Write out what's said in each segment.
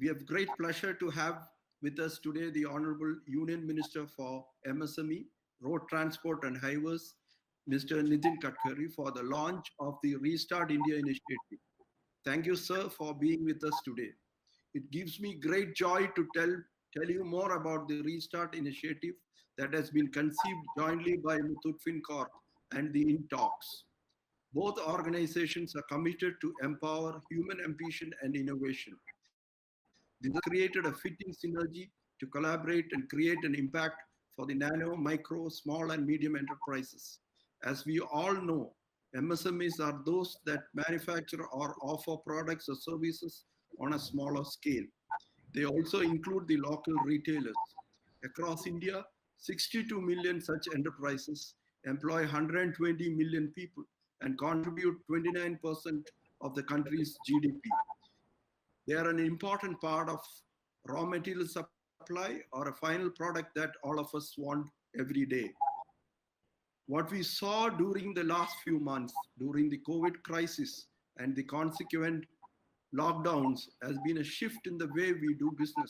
We have great pleasure to have with us today the Honorable Union Minister for MSME, Road Transport and Highways, Mr. Nitin Gadkari, for the launch of the Restart India initiative. Thank you, sir, for being with us today. It gives me great joy to tell you more about the Restart initiative that has been conceived jointly by Muthoot Fincorp and the INKtalks. Both organizations are committed to empower human ambition and innovation. This has created a fitting synergy to collaborate and create an impact for the nano, micro, small and medium enterprises. As we all know, MSMEs are those that manufacture or offer products or services on a smaller scale. They also include the local retailers. Across India, 62 million such enterprises employ 120 million people and contribute 29% of the country's GDP. They are an important part of raw material supply or a final product that all of us want every day. What we saw during the last few months, during the COVID crisis and the consequent lockdowns, has been a shift in the way we do business,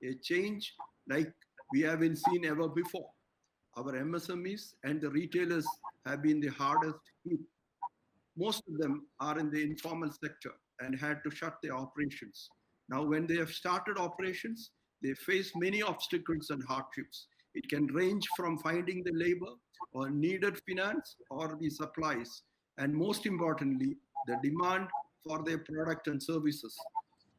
a change like we haven't seen ever before. Our MSMEs and the retailers have been the hardest hit. Most of them are in the informal sector and had to shut their operations. Now, when they have started operations, they face many obstacles and hardships. It can range from finding the labor or needed finance or the supplies, and most importantly, the demand for their product and services.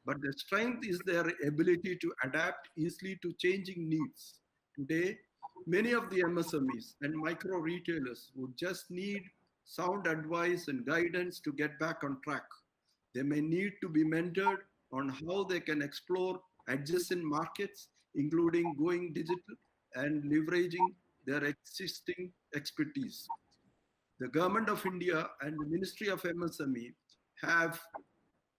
But the strength is their ability to adapt easily to changing needs. Today, many of the MSMEs and micro retailers would just need sound advice and guidance to get back on track. They may need to be mentored on how they can explore adjacent markets, including going digital and leveraging their existing expertise. The Government of India and the Ministry of MSME have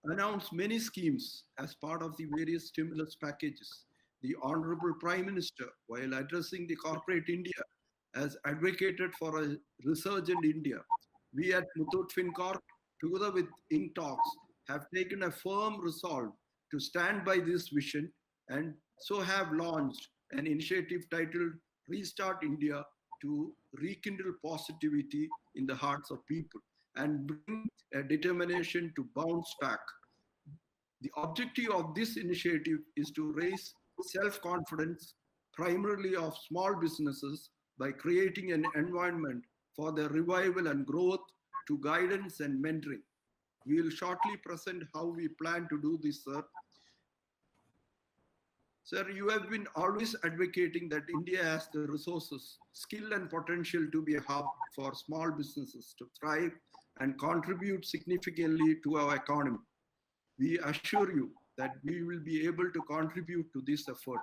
announced many schemes as part of the various stimulus packages. The Honorable Prime Minister, while addressing the corporate India, has advocated for a resurgent India. We at Muthoot Fincorp, together with INKtalks, have taken a firm resolve to stand by this vision and so have launched an initiative titled Restart India to rekindle positivity in the hearts of people and bring a determination to bounce back. The objective of this initiative is to raise self-confidence, primarily of small businesses, by creating an environment for their revival and growth to guidance and mentoring. We will shortly present how we plan to do this, sir. Sir, you have been always advocating that India has the resources, skill and potential to be a hub for small businesses to thrive and contribute significantly to our economy. We assure you that we will be able to contribute to this effort.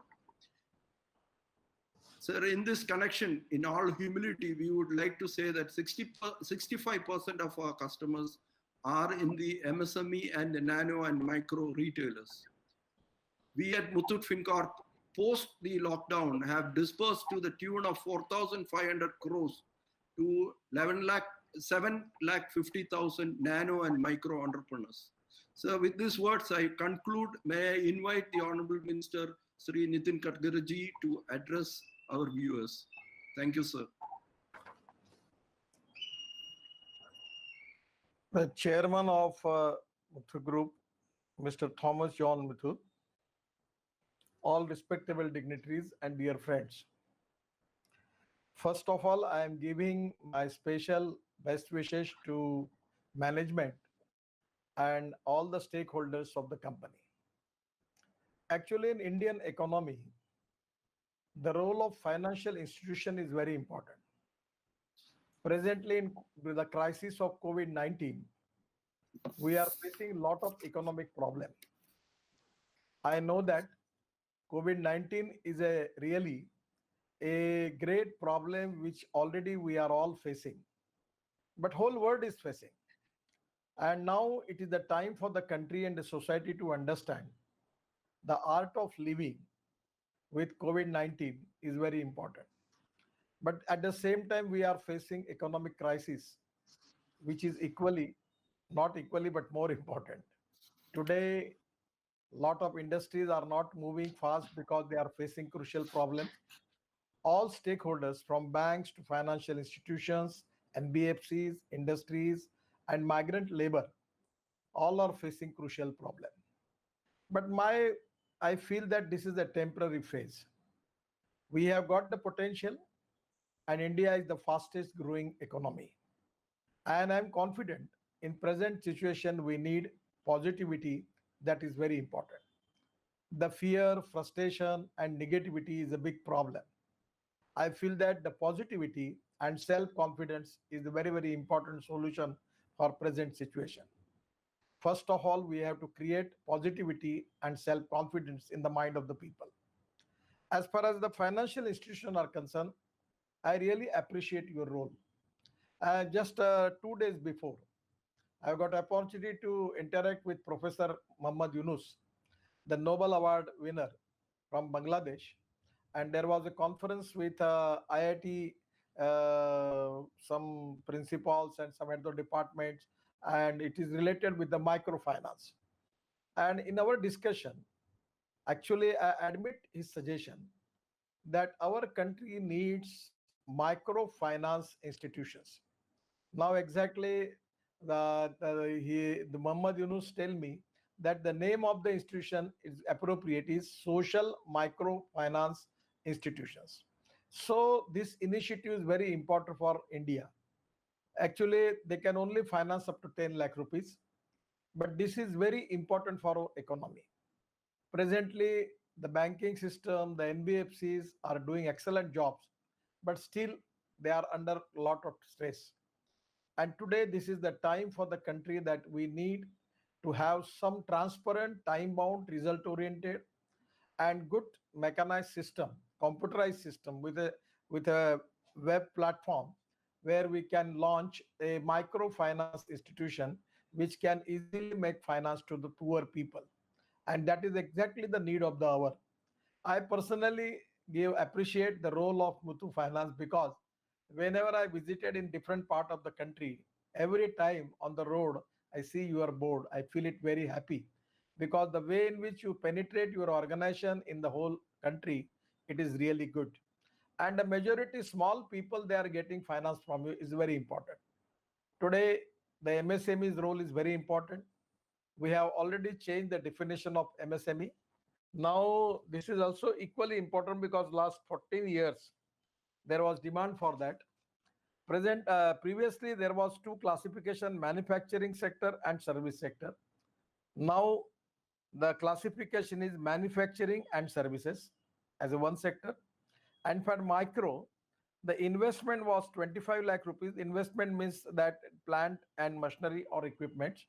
Sir, in this connection, in all humility, we would like to say that 65% of our customers are in the MSME and the nano and micro retailers. We at Muthoot Fincorp, post the lockdown, have disbursed to the tune of 4,500 crores to 7,50,000 nano and micro entrepreneurs. So with these words, I conclude. May I invite the Honorable Minister, Shri Nitin Gadkari, to address our viewers. Thank you, sir. The chairman of Muthoot Group, Mr. Thomas John Muthoot, all respectable dignitaries and dear friends. First of all, I am giving my special best wishes to management and all the stakeholders of the company. Actually, in Indian economy, the role of financial institution is very important. Presently, in the crisis of COVID-19, we are facing a lot of economic problems. I know that COVID-19 is really a great problem which already we are all facing, but whole world is facing. And now it is the time for the country and the society to understand the art of living with COVID-19 is very important. But at the same time, we are facing economic crisis, which is equally, not equally, but more important. Today, Lot of industries are not moving fast because they are facing crucial problems. All stakeholders from banks to financial institutions, NBFCs, industries, and migrant labor, all are facing crucial problem. But I feel that this is a temporary phase. We have got the potential, and India is the fastest growing economy. And I'm confident in present situation we need positivity, that is very important. The fear, frustration, and negativity is a big problem. I feel that the positivity and self-confidence is a very, very important solution for present situation. First of all, we have to create positivity and self-confidence in the mind of the people. As far as the financial institutions are concerned, I really appreciate your role. Just 2 days before, I got opportunity to interact with Professor Muhammad Yunus, the Nobel Award winner from Bangladesh, and there was a conference with IIT, some principals and some other departments, and it is related with the microfinance. And in our discussion, actually, I admit his suggestion that our country needs microfinance institutions. Now, exactly, the Muhammad Yunus tell me that the name of the institution is appropriate is Social Microfinance Institutions. So this initiative is very important for India. Actually, they can only finance up to 10 lakh rupees, but this is very important for our economy. Presently, the banking system, the NBFCs are doing excellent jobs, but still they are under a lot of stress. And today, this is the time for the country that we need to have some transparent, time bound, result oriented, and good mechanized system, computerized system with a web platform where we can launch a microfinance institution which can easily make finance to the poor people. And that is exactly the need of the hour. I personally give appreciate the role of Muthu Finance because whenever I visited in different part of the country, every time on the road I see your board, I feel it very happy because the way in which you penetrate your organization in the whole country, it is really good. And the majority small people they are getting finance from you is very important. Today, the MSME's role is very important. We have already changed the definition of MSME. Now, this is also equally important because last 14 years, there was demand for that. Previously, there was two classification, manufacturing sector and service sector. Now, the classification is manufacturing and services as a one sector. And for micro, the investment was 25 lakh rupees. Investment means that plant and machinery or equipment.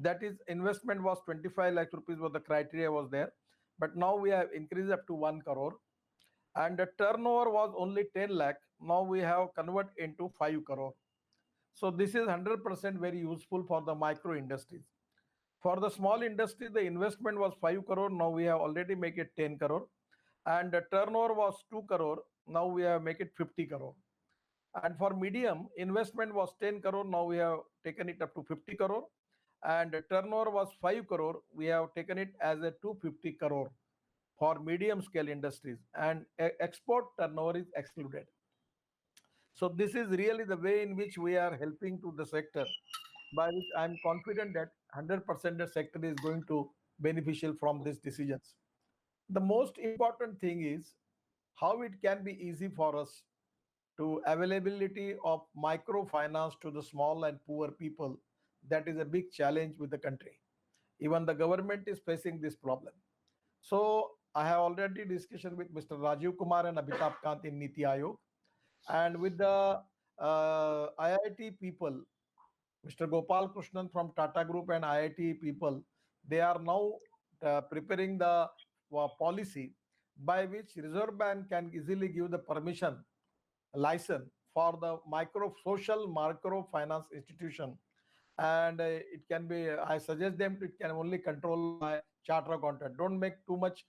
That is investment was 25 lakh rupees was the criteria was there. But now we have increased up to 1 crore. And the turnover was only 10 lakh. Now we have converted into 5 crore. So this is 100% very useful for the micro industries. For the small industry, the investment was 5 crore. Now we have already make it 10 crore. And the turnover was 2 crore. Now we have make it 50 crore. And for medium, investment was 10 crore. Now we have taken it up to 50 crore. And the turnover was 5 crore. We have taken it as a 250 crore for medium scale industries, and export turnover is excluded. So this is really the way in which we are helping to the sector, by which I am confident that 100% the sector is going to beneficial from these decisions. The most important thing is how it can be easy for us to availability of microfinance to the small and poor people. That is a big challenge with the country. Even the government is facing this problem. So I have already discussion with Mr. Rajiv Kumar and Amitabh Kant in Niti Aayog, and with the IIT people, Mr. Gopal Krishnan from Tata Group and IIT people, they are now preparing the policy by which Reserve Bank can easily give the permission license for the social microfinance institution, and it can be, I suggest them to, it can only control by charter accountant. Don't make too much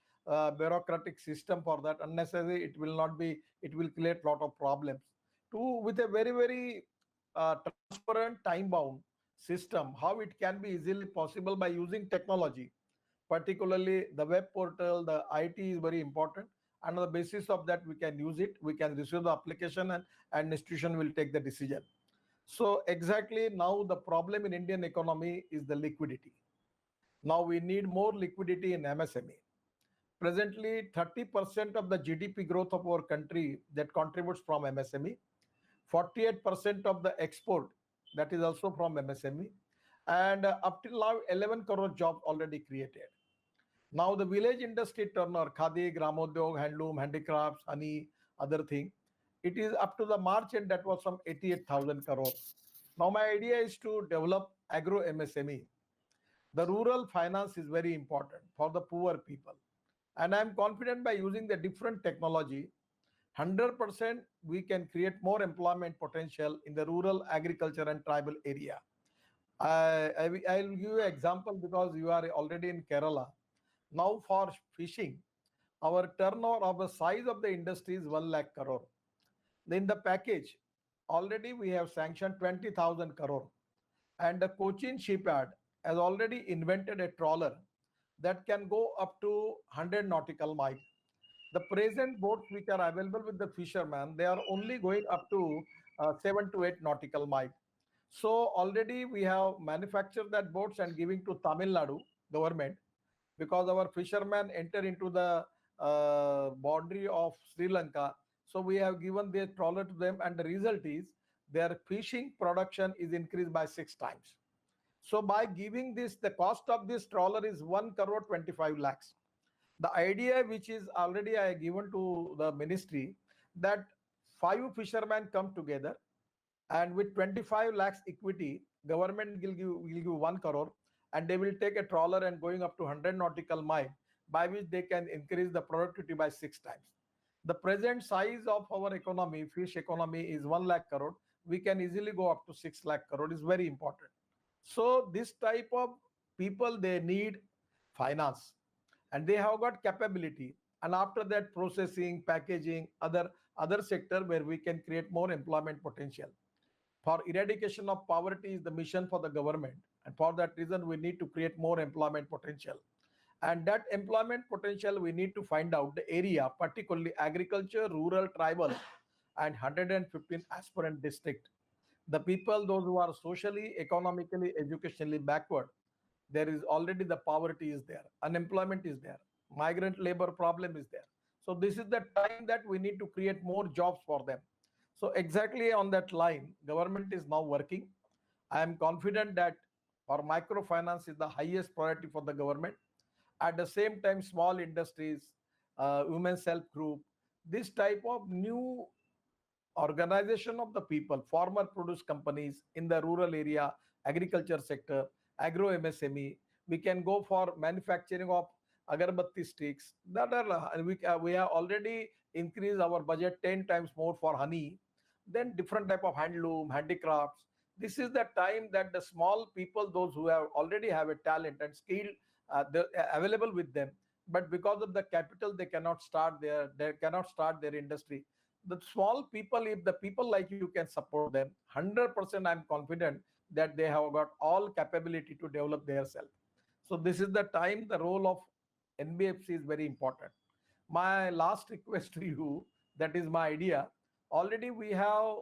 bureaucratic system for that. Unnecessary, it will not be, it will create lot of problems. With a very, very transparent, time bound system, how it can be easily possible by using technology. particularly the web portal, the IT is very important. And on the basis of that, we can use it. We can receive the application, and institution will take the decision. So exactly now the problem in Indian economy is the liquidity. Now we need more liquidity in MSME. Presently, 30% of the GDP growth of our country that contributes from MSME, 48% of the export that is also from MSME, and up till now 11 crore jobs already created. Now the village industry turnover, khadi, gramodyog, handloom, handicrafts, honey, other thing, it is up to the March end that was some 88,000 crore. Now my idea is to develop agro MSME. The rural finance is very important for the poor people. And I'm confident by using the different technology, 100% we can create more employment potential in the rural agriculture and tribal area. I'll give you an example because you are already in Kerala. Now for fishing, our turnover of the size of the industry is 1 lakh crore. In the package, already we have sanctioned 20,000 crore. And the Cochin shipyard has already invented a trawler that can go up to 100 nautical miles. The present boats which are available with the fishermen, they are only going up to 7 to 8 nautical miles. So already we have manufactured that boats and giving to Tamil Nadu government, because our fishermen enter into the boundary of Sri Lanka. So we have given the trawler to them, and the result is their fishing production is increased by 6 times. So by giving this, the cost of this trawler is 1 crore 25 lakhs. The idea which is already I given to the ministry, that 5 fishermen come together, and with 25 lakhs equity, government will give 1 crore, and they will take a trawler and going up to 100 nautical mile, by which they can increase the productivity by 6 times. The present size of our economy, fish economy, is 1 lakh crore. We can easily go up to 6 lakh crore. Is very important. So this type of people, they need finance, and they have got capability. And after that, processing, packaging, other sector where we can create more employment potential. For eradication of poverty is the mission for the government, and for that reason we need to create more employment potential. And that employment potential, we need to find out the area, particularly agriculture, rural, tribal, and 115 aspirant district. The people, those who are socially, economically, educationally backward, there is already the poverty is there, unemployment is there, migrant labor problem is there. So this is the time that we need to create more jobs for them. So exactly on that line, government is now working. I am confident that for microfinance is the highest priority for the government. At the same time, small industries, women's self group, this type of new organization of the people, farmer produce companies in the rural area, agriculture sector, agro MSME. We can go for manufacturing of agarbatti sticks. We have already increased our budget 10 times more for honey. Then different type of handloom, handicrafts. This is the time that the small people, those who have already have a talent and skill, available with them, but because of the capital, they cannot start their industry. The small people, if the people like you can support them, 100% I'm confident that they have got all capability to develop themselves. So this is the time the role of NBFC is very important. My last request to you, that is my idea. Already we have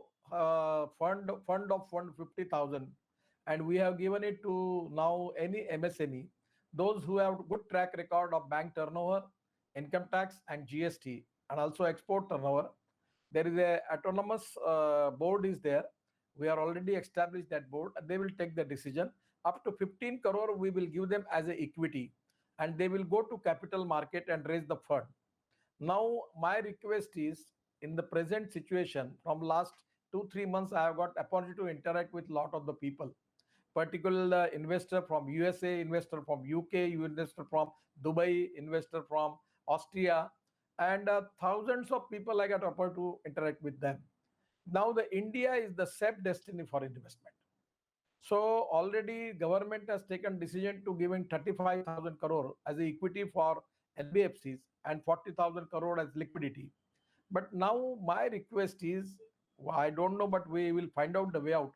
fund of 50,000, and we have given it to now any MSME, those who have good track record of bank turnover, income tax, and GST, and also export turnover. There is a autonomous board is there. We are already established that board, and they will take the decision. Up to 15 crore we will give them as a equity, and they will go to capital market and raise the fund. Now my request is, in the present situation, from last 2-3 months I have got opportunity to interact with lot of the people, particularly investor from USA, investor from UK, investor from Dubai, investor from Austria, and thousands of people I got opportunity to interact with them. Now the India is the safe destiny for investment. So already government has taken decision to giving 35,000 crore as equity for NBFCs and 40,000 crore as liquidity. But now my request is, I don't know, but we will find out the way out,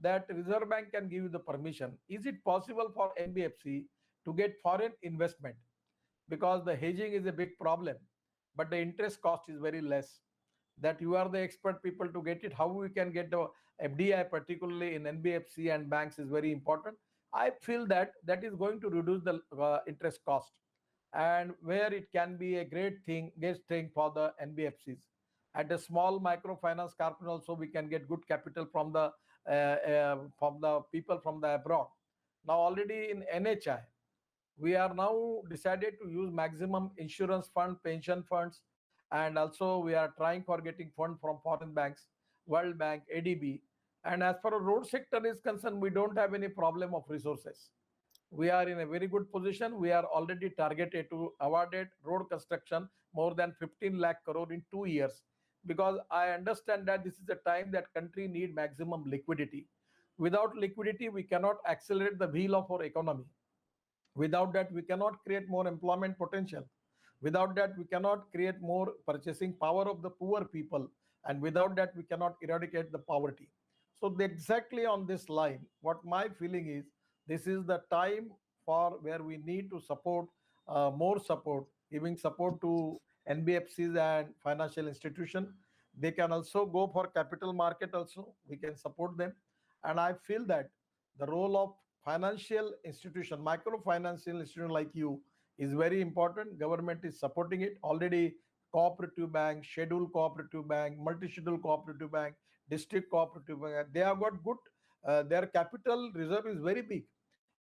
that Reserve Bank can give you the permission. Is it possible for NBFC to get foreign investment, because the hedging is a big problem, but the interest cost is very less. That you are the expert people to get it. How we can get the FDI, particularly in NBFC and banks, is very important. I feel that that is going to reduce the interest cost, and where it can be a great thing for the NBFCs. At a small microfinance corporation also, we can get good capital from the people from the abroad. Now already in NHI, we are now decided to use maximum insurance fund, pension funds, and also we are trying for getting fund from foreign banks, World Bank, ADB. And as far as road sector is concerned, we don't have any problem of resources. We are in a very good position. We are already targeted to awarded road construction more than 15 lakh crore in 2 years, because I understand that this is a time that country need maximum liquidity. Without liquidity, we cannot accelerate the wheel of our economy. Without that, we cannot create more employment potential. Without that, we cannot create more purchasing power of the poor people. And without that, we cannot eradicate the poverty. So exactly on this line, what my feeling is, this is the time for where we need to support more support, giving support to NBFCs and financial institution. They can also go for capital market also. We can support them. And I feel that the role of financial institution, microfinancial institution like you, is very important. Government is supporting it already. Cooperative bank, scheduled cooperative bank, multi-scheduled cooperative bank, district cooperative bank, they have got good, their capital reserve is very big.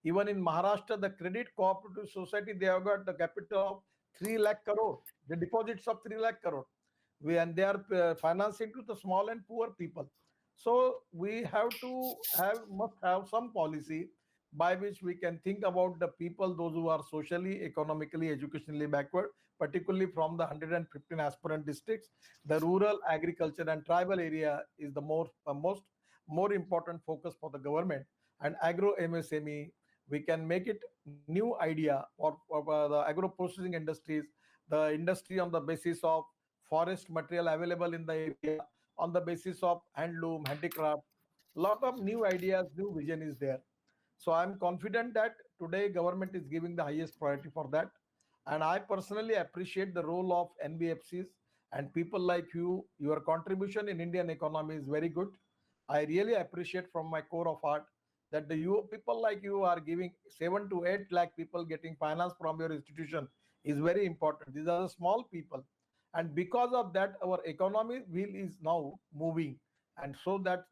Even in Maharashtra, the credit cooperative society, they have got the capital of 3 lakh crore, the deposits of 3 lakh crore. And they are financing to the small and poor people. So we have to must have some policy by which we can think about the people, those who are socially, economically, educationally backward, particularly from the 115 aspirant districts. The rural, agriculture, and tribal area is the more important focus for the government. And agro MSME, we can make it new idea for the agro processing industries, the industry on the basis of forest material available in the area, on the basis of handloom, handicraft. Lot of new ideas, new vision is there. So I'm confident that today government is giving the highest priority for that. And I personally appreciate the role of NBFCs and people like you. Your contribution in Indian economy is very good. I really appreciate from my core of heart that the you people like you are giving 7 to 8 lakh people getting finance from your institution is very important. These are the small people. And because of that, our economy wheel is now moving. And so that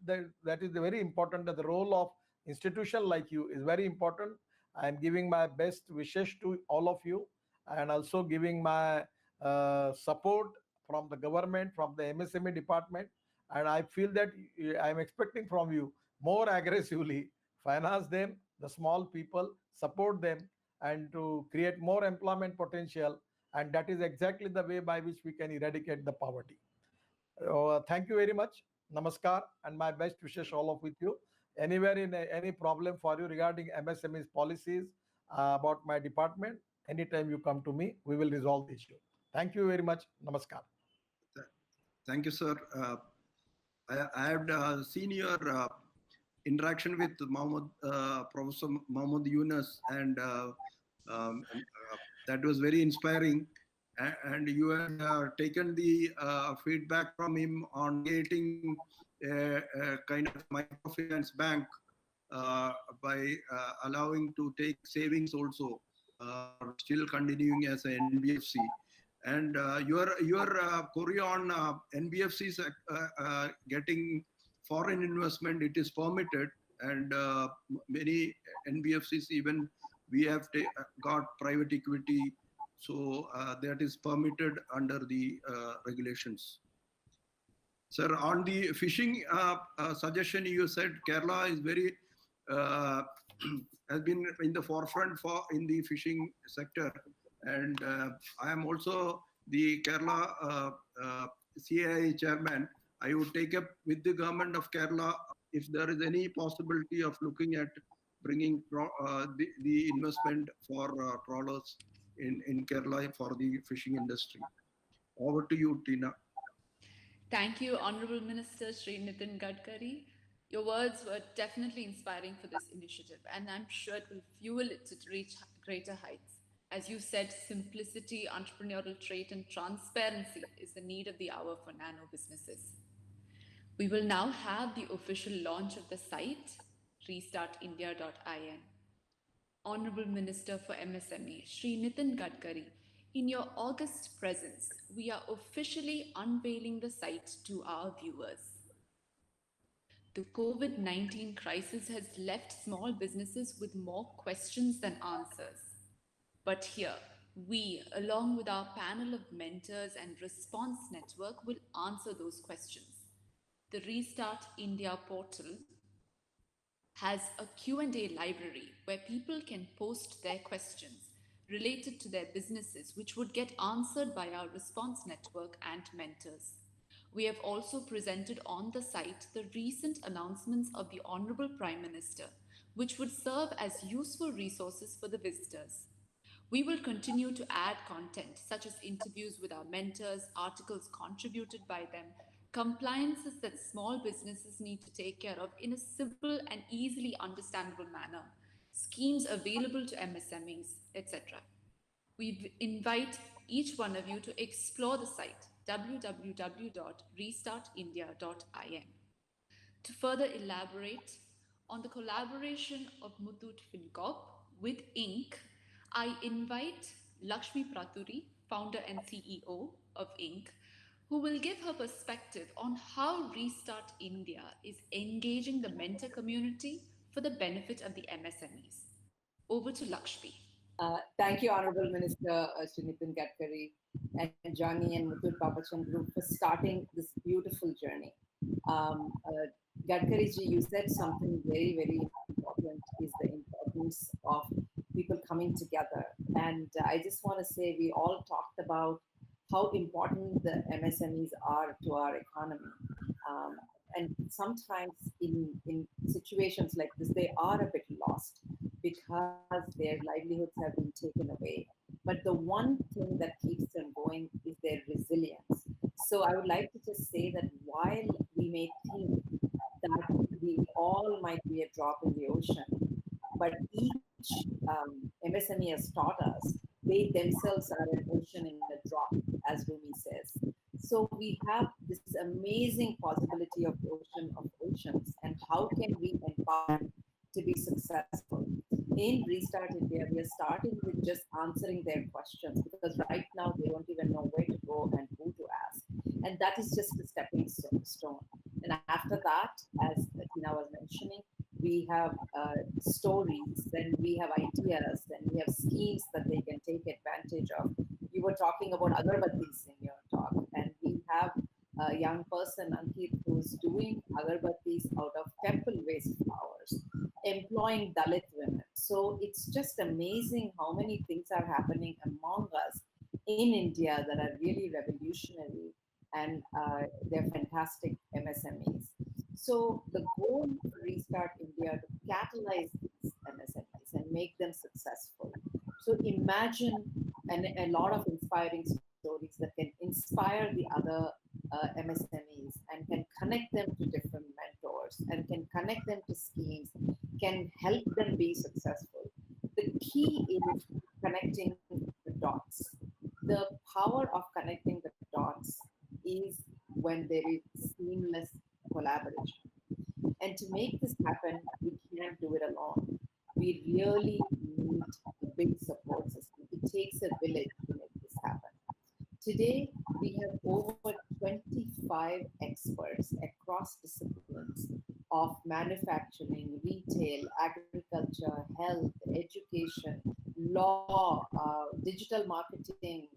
is very important, that the role of institution like you is very important. I am giving my best wishes to all of you, and also giving my support from the government, from the MSME department. And I feel that I am expecting from you more aggressively finance them, the small people, support them, and to create more employment potential. And that is exactly the way by which we can eradicate the poverty. Thank you very much. Namaskar, and my best wishes all of with you. Anywhere in any problem for you regarding MSME's policies about my department, anytime you come to me, we will resolve the issue. Thank you very much. Namaskar. Thank you, sir. I had seen your interaction with Professor Mohammad Yunus, and that was very inspiring. And you had taken the feedback from him on creating a kind of microfinance bank by allowing to take savings also, still continuing as an NBFC. And your query on NBFCs getting foreign investment, it is permitted, and many NBFCs, even we have got private equity, so that is permitted under the regulations. Sir, on the fishing suggestion, you said Kerala is very has been in the forefront in the fishing sector, and I am also the Kerala CAI chairman. I would take up with the government of Kerala if there is any possibility of looking at bringing the investment for trawlers in Kerala for the fishing industry. Over to you, Tina. Thank you, Honorable Minister Shri Nitin Gadkari. Your words were definitely inspiring for this initiative, and I'm sure it will fuel it to reach greater heights. As you said, simplicity, entrepreneurial trait, and transparency is the need of the hour for nano businesses. We will now have the official launch of the site, restartindia.in. Honorable Minister for MSME, Shri Nitin Gadkari, in your August presence, we are officially unveiling the site to our viewers. The COVID 19 crisis has left small businesses with more questions than answers. But here, we, along with our panel of mentors and response network, will answer those questions. The Restart India portal has a Q&A library where people can post their questions related to their businesses, which would get answered by our response network and mentors. We have also presented on the site the recent announcements of the Honorable Prime Minister, which would serve as useful resources for the visitors. We will continue to add content such as interviews with our mentors, articles contributed by them, compliances that small businesses need to take care of in a simple and easily understandable manner, schemes available to MSMEs, etc. We invite each one of you to explore the site www.restartindia.in. To further elaborate on the collaboration of Muthoot FinCorp with Inc., I invite Lakshmi Praturi, founder and CEO of Inc., who will give her perspective on how Restart India is engaging the mentor community for the benefit of the MSMEs. Over to Lakshmi. Thank you, Honorable Minister Shri Nitin Gadkari and Johnny and Muthoot Papachan Group for starting this beautiful journey. Gadkari ji, you said something very, very important, is the importance of people coming together. And I just want to say we all talked about how important the MSMEs are to our economy. And sometimes in situations like this, they are a bit lost because their livelihoods have been taken away. But the one thing that keeps them going is their resilience. So I would like to just say that while we may think that we all might be a drop in the ocean, but each MSME has taught us they themselves are an ocean in a drop, as Rumi says. So we have this amazing possibility of ocean of oceans, and how can we empower them to be successful? In Restart India, we are starting with just answering their questions, because right now they don't even know where to go and who to ask. And that is just a stepping stone. And after that, as Tina was mentioning, we have stories, then we have ideas, then we have schemes that they can take advantage of. You were talking about agarbattis in your talk, and we have a young person, Ankit, who's doing agarbattis out of temple waste flowers, employing Dalit women. So it's just amazing how many things are happening among us in India that are really revolutionary, and they're fantastic MSMEs. So the goal for Restart India to catalyze these MSMEs and make them successful. So imagine a lot of inspiring stories that can inspire the other MSMEs and can connect them to different mentors and can connect them to schemes, can help them be successful. The key is connecting the dots. The power of connecting the dots is when there is seamless collaboration. And to make this happen, we can't do it alone. We really need a big support system. It takes a village to make this happen. Today, we have over 25 experts across disciplines of manufacturing, retail, agriculture, health, education, law, digital marketing,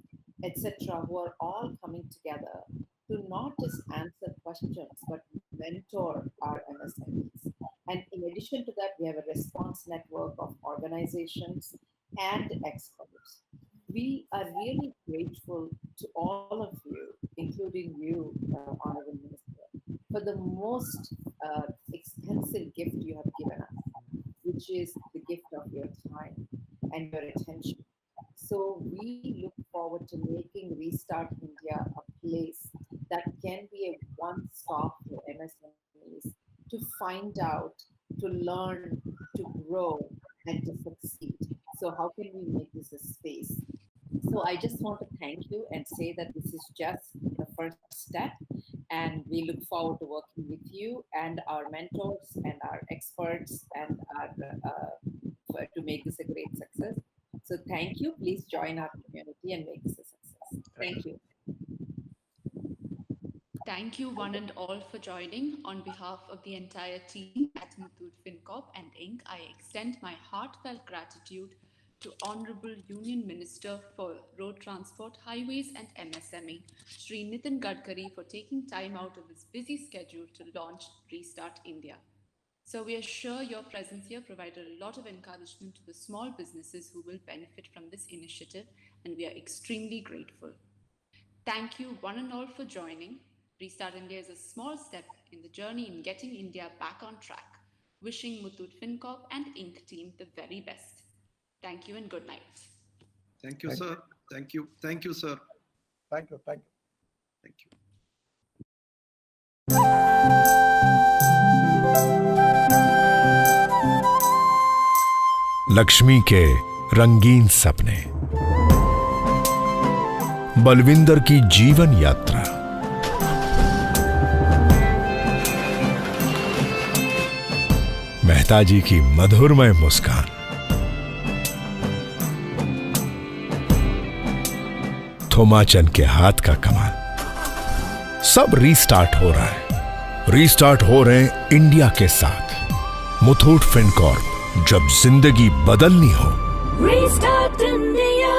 etc., who are all coming together to not just answer questions, but mentor our MSMEs. And in addition to that, we have a response network of organizations and experts. We are really grateful to all of you, including you, Honorable Minister, for the most expensive gift you have given us, which is the gift of your time and your attention. So we look forward to making Restart India a place that can be a one-stop for MSMEs to find out, to learn, to grow, and to succeed. So how can we make this a space? So I just want to thank you and say that this is just the first step, and we look forward to working with you and our mentors and our experts and to make this a great success. So thank you. Please join our community and make this a success. Thank you. Thank you, one and all, for joining. On behalf of the entire team at Muthoot FinCorp and Inc., I extend my heartfelt gratitude to Honorable Union Minister for Road Transport, Highways and MSME, Shri Nitin Gadkari, for taking time out of his busy schedule to launch Restart India. So we are sure your presence here provided a lot of encouragement to the small businesses who will benefit from this initiative, and we are extremely grateful. Thank you, one and all, for joining. Restart India is a small step in the journey in getting India back on track. Wishing Muthoot FinCorp and Inc. team the very best. Thank you and good night. Thank you, sir. Thank you. Thank you, sir. Thank you. Thank you. Thank you. Lakshmi के रंगीन सपने, बलविंदर की जीवन यात्रा, मेहता जी की मधुरमय मुस्कान, थोमाचंद के हाथ का कमाल, सब रीस्टार्ट हो रहा है। रीस्टार्ट हो रहे हैं इंडिया के साथ। मुथूट फिनकॉर्प, जब जिंदगी बदलनी हो। Restart India.